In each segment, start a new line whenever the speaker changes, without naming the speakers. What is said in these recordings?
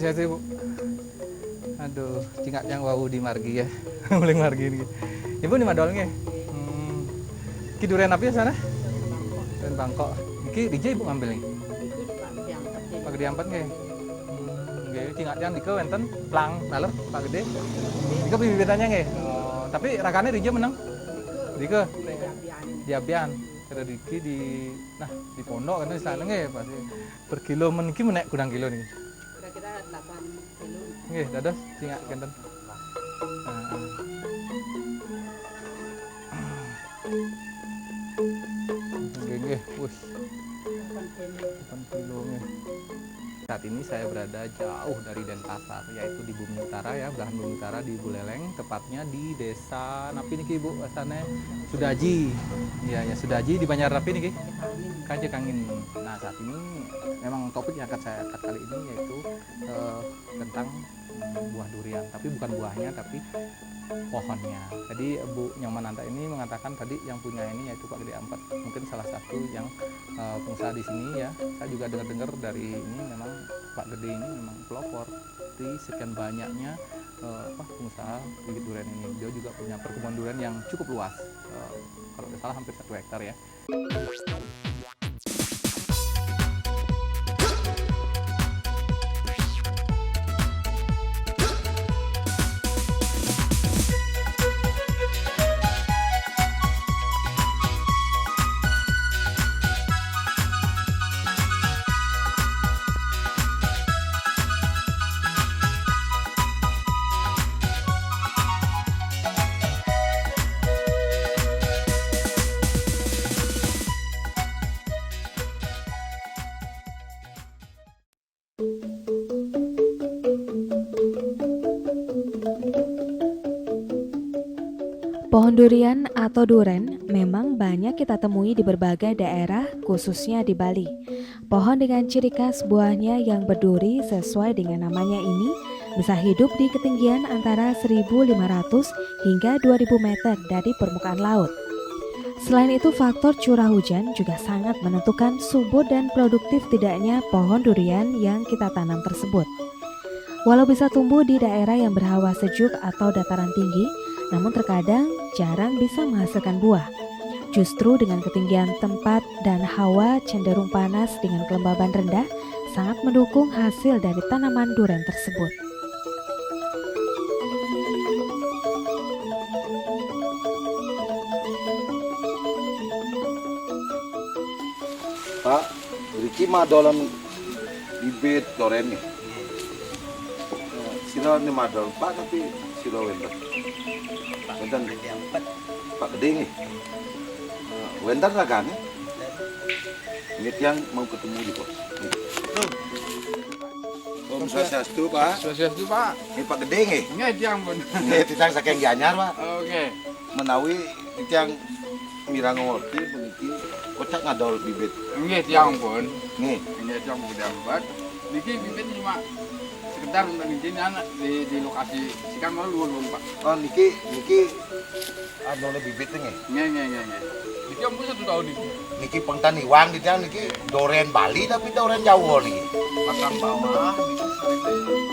Sosialisasi Bu. Aduh, tingkat yang wau di margi ya. Mulai margi ini. Ibu nih madol nggih. Ki durian apa ya sana? Durian Bangkok. Iki DJ Ibu ngambil nih. Pak Gede ampat nggih. Nggih, tingkat yang dike wenten plang dalam Pak Gede. Dike bibitannya nggih. Oh, tapi rakane DJ menang. Dike Diabian. Kada diki di di pondok kan istilahnya nggih pasti per kilo men iki menek kurang kilo nih.
Kira-kira 8 kilo.
Nggih, dados tingkat kenten. Nggih, wih. 8 kilo nih. Saat ini saya berada jauh dari Denpasar, yaitu di Bumi Utara ya, belahan Bumi Utara di Buleleng, tepatnya di desa Napi niki Ibu, asalnya Sudaji. Ya, Sudaji di Banjarrapi niki. Kajekangin. Nah, saat ini memang topik yang akan saya angkat kali ini yaitu tentang buah durian, tapi bukan buahnya tapi pohonnya. Jadi Bu Nyomananta ini mengatakan tadi yang punya ini yaitu Pak Gede Ampat, mungkin salah satu yang pengusaha di sini ya. Saya juga dengar-dengar dari ini memang Pak Gede ini memang pelopor di sekian banyaknya pengusaha bibit durian ini. Dia juga punya perkebunan durian yang cukup luas, kalau tidak salah hampir 1 hektar ya.
Pohon durian atau duren memang banyak kita temui di berbagai daerah, khususnya di Bali. Pohon dengan ciri khas buahnya yang berduri sesuai dengan namanya ini bisa hidup di ketinggian antara 1.500 hingga 2.000 meter dari permukaan laut. Selain itu, faktor curah hujan juga sangat menentukan subur dan produktif tidaknya pohon durian yang kita tanam tersebut. Walau bisa tumbuh di daerah yang berhawa sejuk atau dataran tinggi, namun terkadang jarang bisa menghasilkan buah. Justru dengan ketinggian tempat dan hawa cenderung panas dengan kelembaban rendah, sangat mendukung hasil dari tanaman durian tersebut.
Pak, beriki madolan bibit durian nih. Sila ni madol Pak, tapi sila wenten. Wenten Pak Gede nih. Wenten ragan nih. Ini yang mau ketemu di pos. Om Swastiastu Pak.
Sosialisasi Pak.
Ini Pak Gede nih.
Nggih, Jang pun.
Ini titang saking Gianyar Pak.
Oke.
Menawi titang mirang ngerti begini. Kocak ngadol bibit.
Nggih, Jang pun.
Nih.
Ini Jang Gede Ampat. Niki bibit cuma sekedar untuk izin anak di lokasi sikan mau luwun Pak.
Oh niki adol bibit nih.
Nggih. Niki om 1 tahun ini.
Niki pengtan iwang di tiang niki doren Bali tapi doren Jawa nih.
Makan bawah niki sering.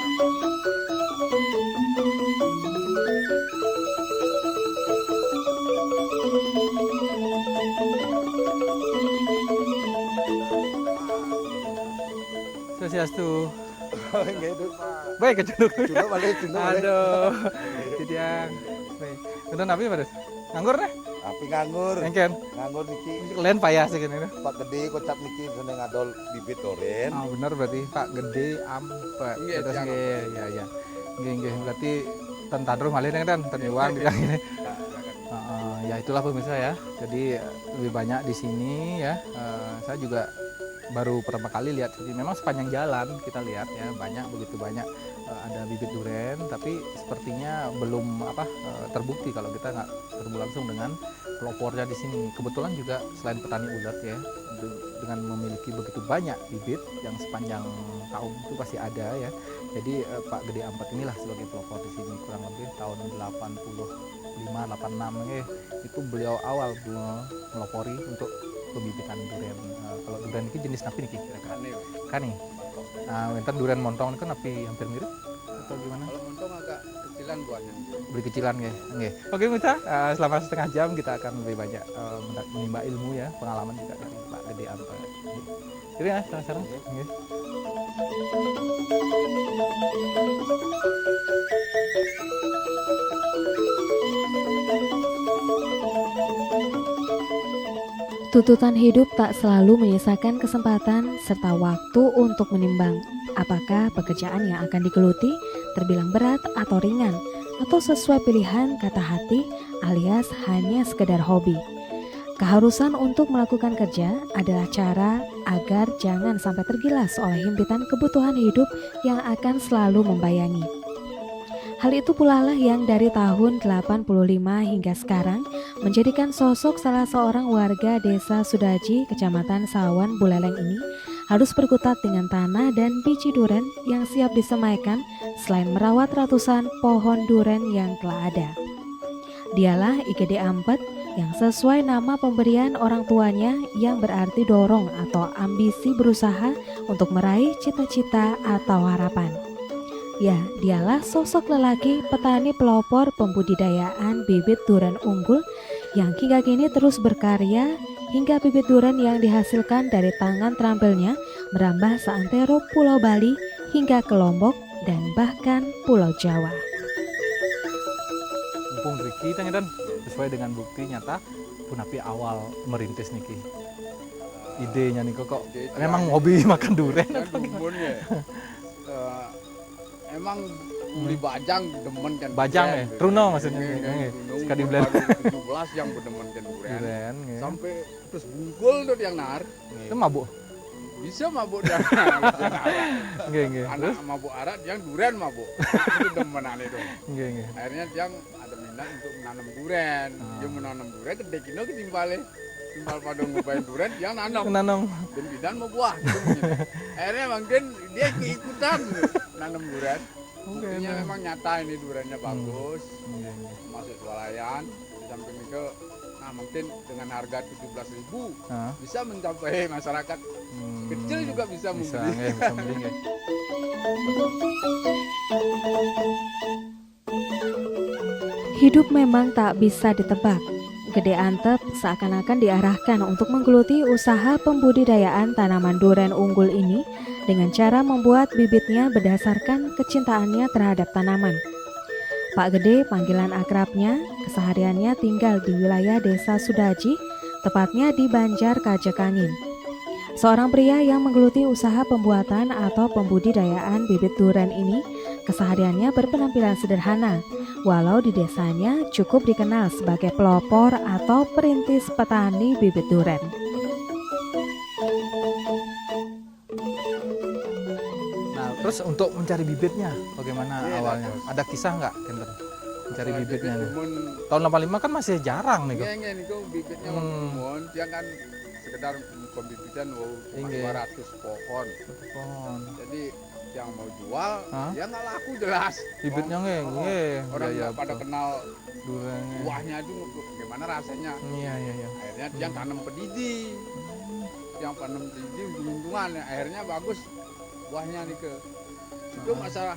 Sosialisasi.
Nggih itu Pak.
Baik kecunduk.
Cunduk balik.
Aduh. Jadi yang. Nonton apa ya, nganggur deh.
Api nganggur.
Engken.
Nganggur niki
Kalian payah sih gini.
Pak Gede kocap niki seneng ngadol bibit doren.
Ah benar berarti Pak Gede Ampat. Terus nggih, ya. Nggih. Berarti tentadro malih kan teniwang yang ini. Ya itulah pemirsa ya. Jadi lebih banyak di sini ya. Saya juga baru pertama kali lihat. Jadi memang sepanjang jalan kita lihat ya begitu banyak ada bibit durian, tapi sepertinya belum terbukti kalau kita nggak ketemu langsung dengan pelopornya di sini. Kebetulan juga selain petani ulet ya, dengan memiliki begitu banyak bibit yang sepanjang tahun itu pasti ada ya. Jadi Pak Gede Ampat inilah sebagai pelopor di sini kurang lebih tahun 85, 86 ya. Itu beliau awal melopori untuk pembibitan durian. Kalau durian ini jenis napi nih kira-kira?
Aneh.
Kan nih. Wenten durian montong kan napi hampir mirip atau gimana?
Kalau montong agak kecilan buahnya.
Beli kecilan nggih. Nggih. Oke Mita, selama setengah jam kita akan lebih banyak menimba ilmu ya, pengalaman juga dari Pak Gede Ampet. Jadi ya, sekarang. Nggih.
Tuntutan hidup tak selalu menyisakan kesempatan serta waktu untuk menimbang apakah pekerjaan yang akan digeluti terbilang berat atau ringan, atau sesuai pilihan kata hati alias hanya sekedar hobi. Keharusan untuk melakukan kerja adalah cara agar jangan sampai tergilas oleh himpitan kebutuhan hidup yang akan selalu membayangi. Hal itu pula lah yang dari tahun 85 hingga sekarang menjadikan sosok salah seorang warga desa Sudaji, Kecamatan Sawan, Buleleng ini harus berkutat dengan tanah dan biji duren yang siap disemaikan selain merawat ratusan pohon duren yang telah ada. Dialah I Gede Ampet yang sesuai nama pemberian orang tuanya yang berarti dorong atau ambisi berusaha untuk meraih cita-cita atau harapan. Ya, dialah sosok lelaki petani pelopor pembudidayaan bibit duren unggul yang hingga kini terus berkarya hingga bibit duren yang dihasilkan dari tangan terampilnya merambah seantero Pulau Bali hingga ke Lombok dan bahkan Pulau Jawa.
Mumpung Riki tanya dan sesuai dengan bukti nyata Punapi awal merintis niki. Idenya nih kok memang hobi makan duren
Kan
atau gimana?
bumbun ya. Emang beli bajang demen kan.
Bajang ya?
durian.
Truno maksudnya?
Iya,
Iya.
Truno,
Sekali
umur
beli.
baru 17 yang berdemen kan durian.
Duren, ya.
Sampai terus bungkul tuh yang nar.
Itu mabuk.
Bisa mabuk dia.
Nggih, nggih.
Anak
Terus?
mabuk arak, yang durian mabuk. Itu demenan itu.
Nggih, nggih.
Akhirnya dia ada minat untuk menanam durian. Dia menanam durian gede kino ketimbale. Timbal pada ngupain durian, dia nanam.
Nanam.
Dan bidan mau buah gitu, begini. Akhirnya mungkin dia ikutan nanam durian.
Oke.
Buktinya memang nyata ini duriannya bagus,
Nggih, nggih.
masuk swalayan. Di samping itu, nah mungkin dengan harga 17.000
Hah?
bisa mencapai masyarakat kecil juga bisa
Bisa,
membeli.
nggih, bisa beli nggih.
Hidup memang tak bisa ditebak. Gede Antep seakan-akan diarahkan untuk menggeluti usaha pembudidayaan tanaman duren unggul ini dengan cara membuat bibitnya berdasarkan kecintaannya terhadap tanaman. Pak Gede, panggilan akrabnya, kesehariannya tinggal di wilayah desa Sudaji, tepatnya di Banjar Kajekangin. Seorang pria yang menggeluti usaha pembuatan atau pembudidayaan bibit duren ini, kesehariannya berpenampilan sederhana, walau di desanya cukup dikenal sebagai pelopor atau perintis petani bibit duren.
Nah, terus untuk mencari bibitnya bagaimana
Iya,
awalnya?
bagus.
Ada kisah nggak, Kenter? Mencari
Kalau
bibitnya
bibit
nih.
umun,
Tahun 85 kan masih jarang nih kok.
iya niku bibitnya umun, dia kan sekedar pembibitan cuma
Iya.
200 pohon.
Pohon.
Jadi yang mau jual,
Hah?
dia nggak laku jelas.
Bibitnya nggih,
Oh,
nggih.
Orang
Iya,
nggak pada
betul.
kenal
Durennya.
buahnya itu gimana rasanya.
Iya, iya, iya.
Akhirnya dia tanam pedidi. Yang tanam pedidi untung-untungan, akhirnya bagus buahnya nih ke. Itu masalah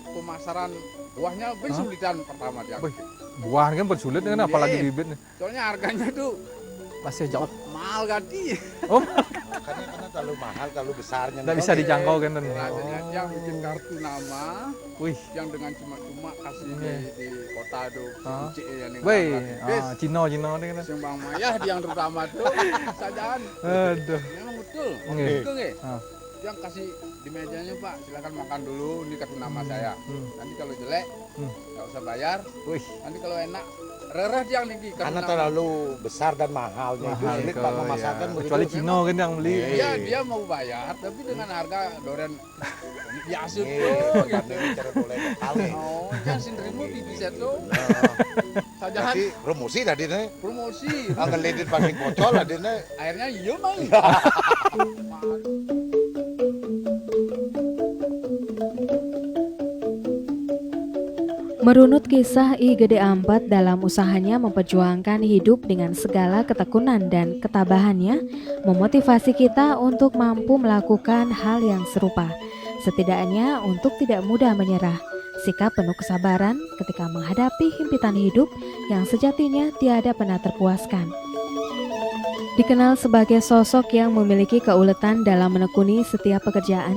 pemasaran buahnya kesulitan pertama dia.
Wih, buah kan bersulit kan apalagi
Iya.
bibit.
Soalnya harganya tuh
Masih jauh.
mahal ganti.
Oh,
Karena terlalu mahal, terlalu besarnya.
nggak bisa dijangkau kan.
Akhirnya dia bikin kartu nama
Wih,
yang dengan cuma-cuma kasih
Iya.
di kota tuh.
Ah.
Cik yang
wih,
gratis.
Cino nih kan.
Sembang Maya yang terutama tuh sajaan.
Aduh.
Memang betul.
Nggih.
Betul nggih?
Ah.
Yang kasih di mejanya Pak, silakan makan dulu. Ini kartu nama saya. Nanti kalau jelek nggak usah bayar.
Wih,
Nanti kalau enak rereh yang niki kartu
Karena
nama.
terlalu besar dan mahalnya.
mahal
Sulit
itu,
Pak memasarkan
ya.
begitu.
Kecuali Cino kan yang beli.
Iya, dia mau bayar tapi dengan harga doren biasa
Iya,
tuh
karena
gitu.
bicara boleh lokal nih.
Oh, jangan sendirimu di bisa tuh. Sajahan
Jadi promosi tadi nih.
promosi.
Ngelidit pakai bocol tadi nih.
Akhirnya iya mau.
Merunut kisah I Gede Ampet dalam usahanya memperjuangkan hidup dengan segala ketekunan dan ketabahannya, memotivasi kita untuk mampu melakukan hal yang serupa. Setidaknya untuk tidak mudah menyerah, sikap penuh kesabaran ketika menghadapi himpitan hidup yang sejatinya tiada pernah terpuaskan. Dikenal sebagai sosok yang memiliki keuletan dalam menekuni setiap pekerjaan.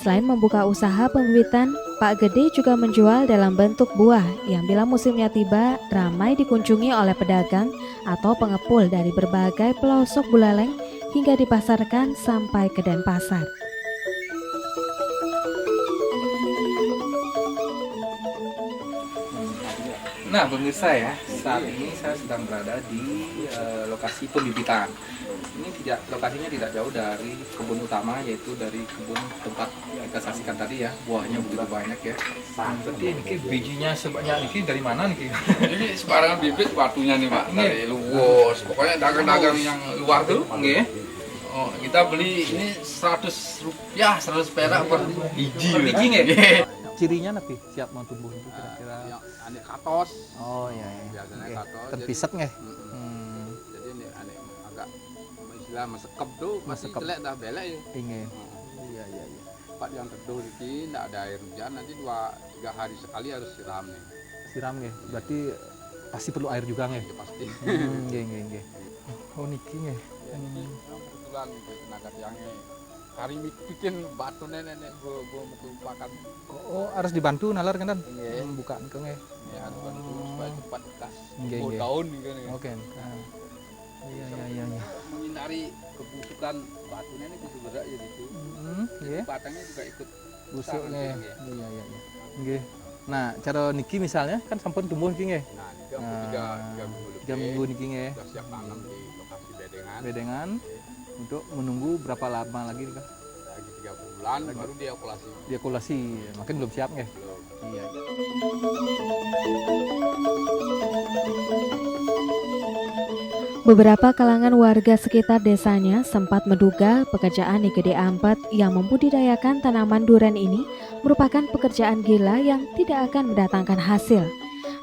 Selain membuka usaha pembibitan, Pak Gede juga menjual dalam bentuk buah yang bila musimnya tiba ramai dikunjungi oleh pedagang atau pengepul dari berbagai pelosok Buleleng hingga dipasarkan sampai ke Denpasar.
Nah pemirsa ya, saat ini saya sedang berada di lokasi pembibitan. Ini lokasinya tidak jauh dari kebun utama, yaitu dari kebun tempat kita saksikan tadi ya, buahnya begitu banyak ya. Berarti ini bijinya sebanyak ini dari mana nih?
Ini sembarangan bibit batunya nih Pak, dari luwus. Pokoknya dagang-dagang yang luar tuh, nggih. Oh, kita beli ini 100 rupiah, 100 perak per biji.
Per biji nggih?
Nggih.
Cirinya nanti siap mau tumbuh itu kira-kira.
Yang aneh katos.
Oh iya, iya.
Biasanya
Oke.
katos.
Terpisat nggih?
Jadi ini aneh agak istilah mesekep tuh, masih
Mesekep.
jelek dah belek ya.
Ingin. Iya iya iya.
Tempat yang teduh ini tidak ada air hujan, nanti 2-3 hari sekali harus siram nih.
Siram nggih. Berarti pasti perlu air juga nggih.
Ya pasti.
Nggih nggih nggih. Oh niki nggih.
Ya, ini kebetulan itu tenaga tiangnya hari bikin batu nenek gua lupakan.
Oh harus dibantu nalar kan?
Iya.
Buka engke nggih.
Ya harus bantu supaya cepat kas.
Nggih, nggih.
Tahun gitu nih.
Oke. Nah. Iya iya iya iya.
Menghindari kebusukan batu nenek itu gerak ya gitu.
Nggih.
Batangnya juga ikut
Busuk
besar
nggih.
nanti, nggih.
Iya iya iya. Nggih. Nah, cara niki misalnya kan sampun tumbuh niki nggih.
Nah,
Nah,
3
minggu niki nggih.
sudah siap tanam di lokasi bedengan.
Bedengan untuk menunggu berapa lama lagi nih, Kak?
Lagi 3 bulan baru diokulasi.
Diekulasi. Makin belum siap nggih.
Belum.
Iya.
Beberapa kalangan warga sekitar desanya sempat menduga pekerjaan I Gede Ampet yang membudidayakan tanaman duren ini merupakan pekerjaan gila yang tidak akan mendatangkan hasil.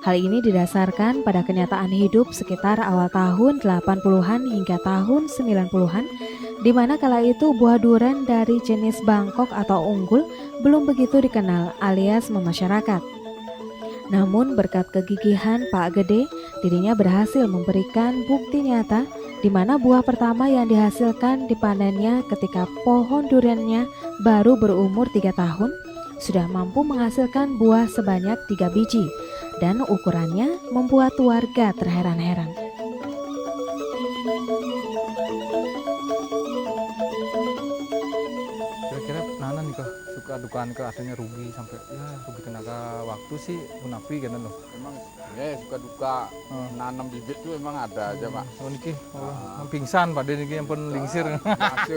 Hal ini didasarkan pada kenyataan hidup sekitar awal tahun 80-an hingga tahun 90-an, di mana kala itu buah duren dari jenis Bangkok atau unggul belum begitu dikenal alias memasyarakat. Namun berkat kegigihan Pak Gede, dirinya berhasil memberikan bukti nyata di mana buah pertama yang dihasilkan dipanennya ketika pohon duriannya baru berumur 3 tahun, sudah mampu menghasilkan buah sebanyak 3 biji dan ukurannya membuat warga terheran-heran.
Kira-kira nana nih Kak, suka dukaan ke artinya rugi sampai ya rugi tenaga waktu sih menapi kan loh.
Memang ya suka duka nanam bibit tuh memang ada aja Pak.
Oh niki, pingsan pada niki yang pun lingsir.
Biasa.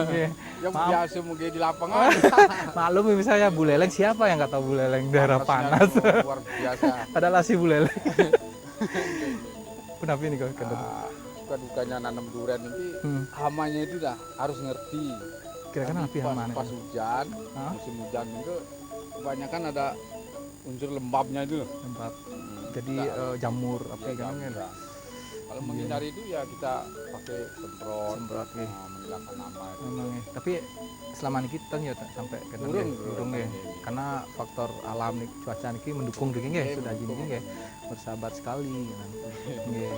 Nggih.
Yang
Maaf.
biasa mungkin di lapangan.
Maklum ya, misalnya Buleleng, siapa yang nggak tahu Buleleng daerah panas.
Panasnya luar biasa.
Padahal asli Buleleng. Kenapa ini Kak?
Suka dukanya nanam durian ini hamanya itu dah harus ngerti.
Kira-kira
Nanti
api hama nih.
pas hujan,
Hah?
musim hujan itu kebanyakan ada unsur lembabnya itu.
Tempat. Jadi
Nah,
jamur
Ya,
api kan
jamur,
kan.
ya. Kalau menghindari itu ya kita pakai semprot,
Semprot, nggih.
menghilangkan hama.
Memang ya. Tapi selama ini kita ya sampai ke
Urung
ya.
ya.
Karena faktor alam nih, cuaca niki mendukung niki nggih,
Iya,
sudah jin
mendukung.
nggih. Bersahabat sekali kan. Nggih.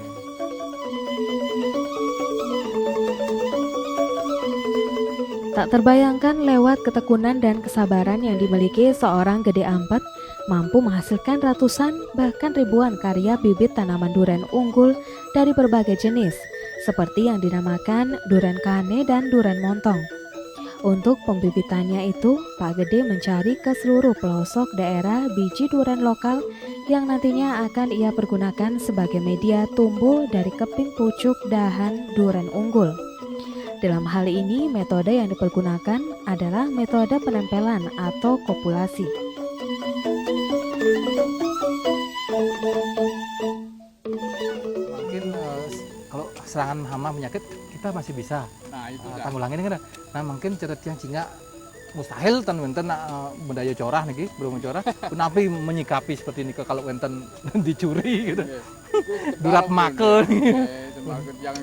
Tak terbayangkan lewat ketekunan dan kesabaran yang dimiliki seorang Gede Ampet mampu menghasilkan ratusan bahkan ribuan karya bibit tanaman duren unggul dari berbagai jenis, seperti yang dinamakan duren kane dan duren montong. Untuk pembibitannya itu, Pak Gede mencari ke seluruh pelosok daerah biji duren lokal yang nantinya akan ia pergunakan sebagai media tumbuh dari keping pucuk dahan duren unggul. Dalam hal ini, metode yang dipergunakan adalah metode penempelan atau kopulasi.
Mungkin kalau serangan hama penyakit kita masih bisa
Nah itu dah.
tanggulangin kan. Nah mungkin cara tiang cingak mustahil tan wenten budaya corah niki, bro corah. Kenapa menyikapi seperti ini kalau wenten dicuri gitu. Durat make.
Termasuk yang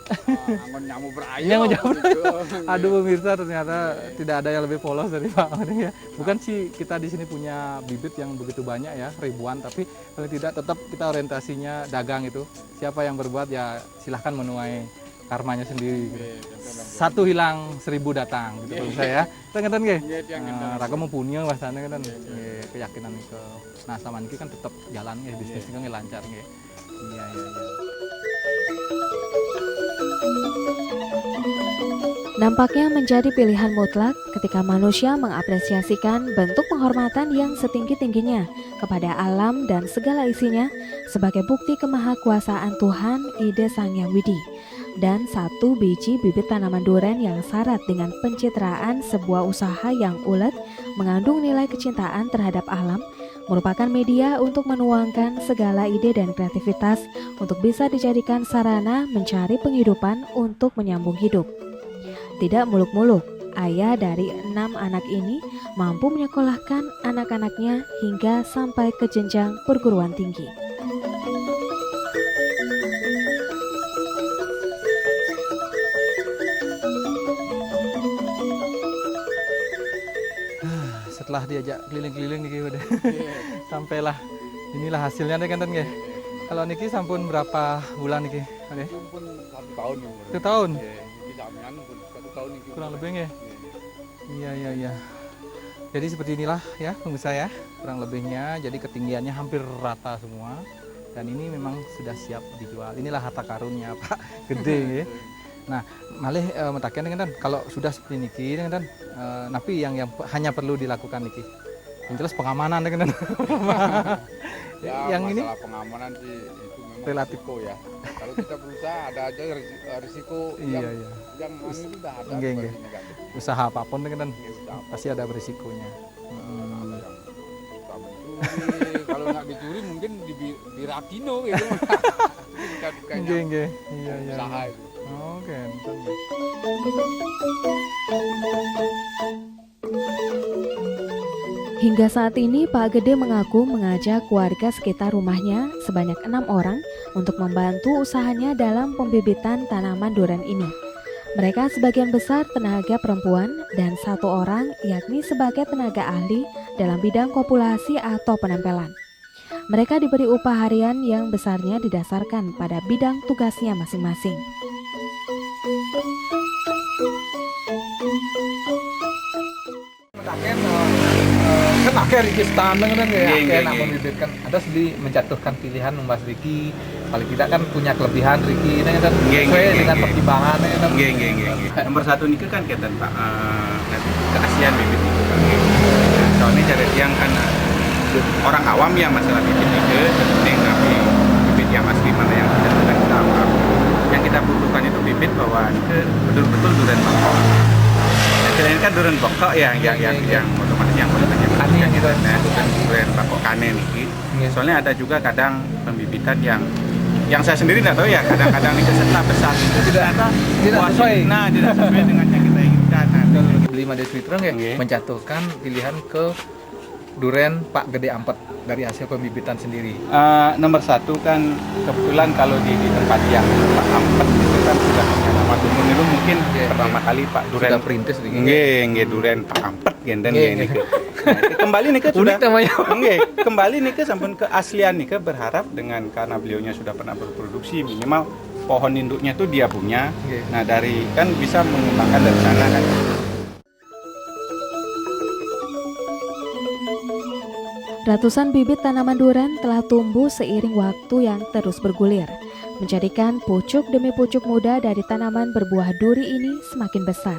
angon nyamu berayu.
Yang nyamu
gitu.
Aduh pemirsa, ternyata tidak ada yang lebih polos dari Pak Odeng ya. Bukan sih kita di sini punya bibit yang begitu banyak ya, ribuan, tapi paling tidak tetap kita orientasinya dagang itu. Siapa yang berbuat ya silahkan menuai karmanya sendiri. Gitu. Satu hilang 1000 datang gitu pemirsa ya. Kita ngeten nggih. Ragam punya bahasane kan keyakinan itu. Nah, sama niki kan tetap jalan nggih, bisnis nggih lancar nggih. Iya.
Nampaknya menjadi pilihan mutlak ketika manusia mengapresiasikan bentuk penghormatan yang setinggi-tingginya kepada alam dan segala isinya sebagai bukti kemahakuasaan Tuhan Ide Sang Hyang Widi. Dan 1 biji bibit tanaman duren yang syarat dengan pencitraan sebuah usaha yang ulet mengandung nilai kecintaan terhadap alam merupakan media untuk menuangkan segala ide dan kreativitas untuk bisa dijadikan sarana mencari penghidupan untuk menyambung hidup. Tidak muluk-muluk, ayah dari 6 anak ini mampu menyekolahkan anak-anaknya hingga sampai ke jenjang perguruan tinggi.
Setelah diajak keliling-keliling niki udah sampailah inilah hasilnya deh kan nggih. Kalau niki sampun berapa bulan niki? Ade?
Pun 1 tahun yang
1 tahun.
Iki samian pun 1 tahun iki.
Kurang lebih nggih. Iya. Jadi seperti inilah ya pemirsa ya, kurang lebihnya. Jadi ketinggiannya hampir rata semua. Dan ini memang sudah siap dijual. Inilah harta karunnya Pak, gede ya. Nah, malih mentaken kan kalau sudah seperti niki kan napi yang hanya perlu dilakukan niki. Yang jelas pengamanan kan.
Ya,
yang ini
masalah pengamanan sih itu memang
relatif
risiko ya. Kalau kita berusaha ada aja risiko
iya.
yang itu udah ada
Nggih.
seperti negatif.
Usaha apapun kan
Usaha
pasti ada berisikonya.
Yang suka mencuri, kalau nggak dicuri mungkin di Rakino gitu. Bukan
Nggih. Iya.
usaha itu.
Oke,
Hingga saat ini Pak Gede mengaku mengajak warga sekitar rumahnya sebanyak 6 orang untuk membantu usahanya dalam pembibitan tanaman duren ini. Mereka sebagian besar tenaga perempuan dan 1 orang yakni sebagai tenaga ahli dalam bidang kopulasi atau penempelan. Mereka diberi upah harian yang besarnya didasarkan pada bidang tugasnya masing-masing.
Akhir Riki standeng kan ya,
Nggih.
nak membibitkan. Ada sedih menjatuhkan pilihan Mas Riki. Paling tidak kan punya kelebihan Riki ini kan sesuai dengan pertimbangan kan.
Nggih. Nomor 1 niku kan kaitan Pak keaslian bibit itu kan. Soalnya cara yang kan orang awam yang masalah bibit itu penting tapi bibit yang asli mana yang tidak kita awam. Yang kita butuhkan itu bibit bawaan ke betul-betul duren pokok. Selain kan duren pokok ya yang otomatis yang
Kane gitu.
Nah, duren pokok kane niki. Soalnya ada juga kadang pembibitan yang saya sendiri tidak tahu ya, kadang-kadang itu setelah besar itu tidak
sesuai.
Nah, tidak sesuai dengan yang kita inginkan. Nah,
Beli Made Switreng ya,
Nggih.
menjatuhkan pilihan ke duren Pak Gede Ampet dari hasil pembibitan sendiri.
Nomor 1 kan kebetulan kalau di tempat yang Pak Ampet itu kan sudah punya nama Tumun itu mungkin pertama kali Pak Duren
Sudah perintis gitu.
nggih Duren Pak Ampet genten nggih niku. Kembali nih
Unik namanya.
kembali nih sampun keaslian nih berharap dengan karena beliaunya sudah pernah berproduksi minimal pohon induknya tuh dia punya.
Nggih.
Nah, dari kan bisa mengembangkan dari sana kan.
Ratusan bibit tanaman duren telah tumbuh seiring waktu yang terus bergulir, menjadikan pucuk demi pucuk muda dari tanaman berbuah duri ini semakin besar.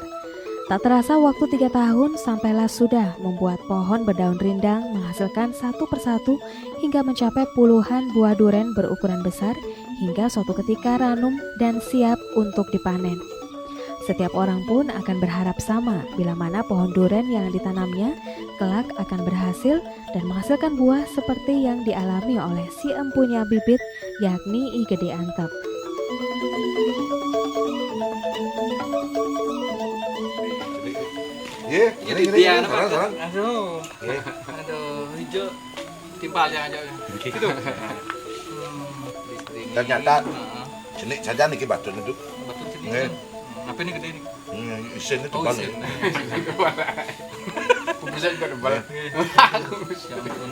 Tak terasa waktu 3 tahun sampailah sudah membuat pohon berdaun rindang menghasilkan satu persatu hingga mencapai puluhan buah duren berukuran besar hingga suatu ketika ranum dan siap untuk dipanen. Setiap orang pun akan berharap sama bila mana pohon duren yang ditanamnya kelak akan berhasil dan menghasilkan buah seperti yang dialami oleh si empunya bibit yakni I Gede Antep.
Iya,
Jadi
ini,
dia
serang, serang.
aduh,
Iya.
aduh, hijau timpalnya aja. Gitu.
Ternyata jenik saja nih batu itu.
Batu sini.
Iya.
Apa ini gede nih?
Isen itu
Oh,
tebal.
isen.
Kumisnya juga tebal.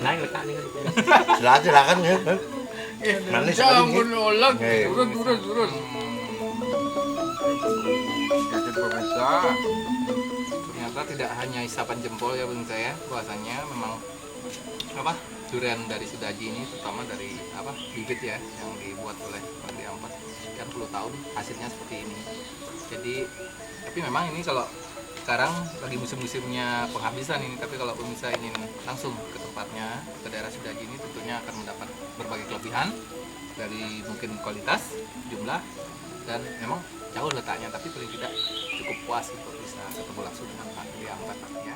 Naik letak nih.
Silakan ya. Manis
Ya
sekali
ampun,
nih.
ulang.
Iya.
Turun. Kasih pemirsa.
Ternyata tidak hanya isapan jempol ya bung saya, bahasanya memang apa durian dari Sudaji ini terutama dari apa bibit ya yang dibuat oleh Pak Gede Ampat sekian puluh tahun hasilnya seperti ini. Jadi tapi memang ini kalau sekarang lagi musim-musimnya penghabisan ini, tapi kalau pemirsa ingin langsung ke tempatnya ke daerah Sudaji ini tentunya akan mendapat berbagai kelebihan dari mungkin kualitas, jumlah, dan memang jauh letaknya, tapi paling tidak cukup puas untuk bisa ketemu langsung dengan Pak Gede Ampat ya.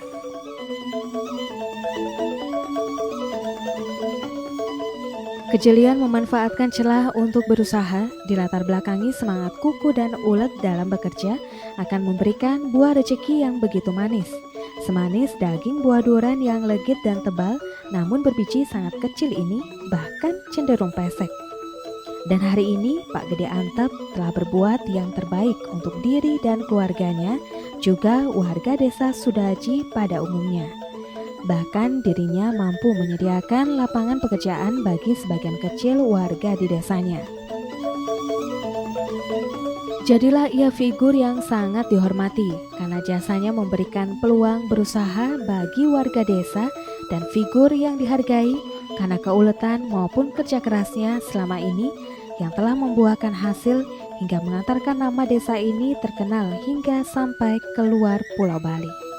Kejelian memanfaatkan celah untuk berusaha, dilatar belakangi semangat kuku dan ulet dalam bekerja, akan memberikan buah rezeki yang begitu manis. Semanis daging buah durian yang legit dan tebal, namun berbiji sangat kecil ini bahkan cenderung pesek. Dan hari ini Pak Gede Antep telah berbuat yang terbaik untuk diri dan keluarganya, juga warga desa Sudaji pada umumnya. Bahkan dirinya mampu menyediakan lapangan pekerjaan bagi sebagian kecil warga di desanya. Jadilah ia figur yang sangat dihormati karena jasanya memberikan peluang berusaha bagi warga desa, dan figur yang dihargai karena keuletan maupun kerja kerasnya selama ini yang telah membuahkan hasil hingga mengantarkan nama desa ini terkenal hingga sampai keluar Pulau Bali.